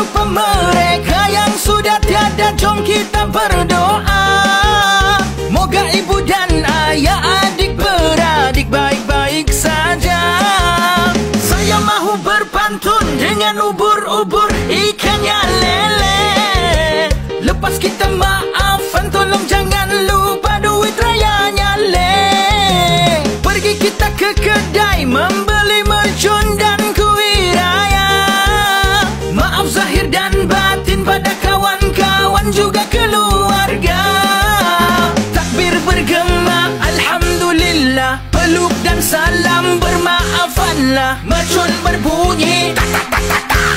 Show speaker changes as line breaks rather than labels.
lupa mereka yang sudah tiada, jom kita berdoa. Moga ibu dan ayah, adik beradik baik-baik saja. Saya mahu berpantun dengan ubur-ubur ikannya lele. Lepas kita maafan, tolong jangan lupa duit rayanya le. Pergi kita ke kedai membeli mercun dan kuih raya. Maaf zahir dan batin pada kawan-kawan juga keluarga. Takbir bergema, alhamdulillah. Peluk dan salam bermaafanlah. Mercun berbunyi tak tak tak tak tak.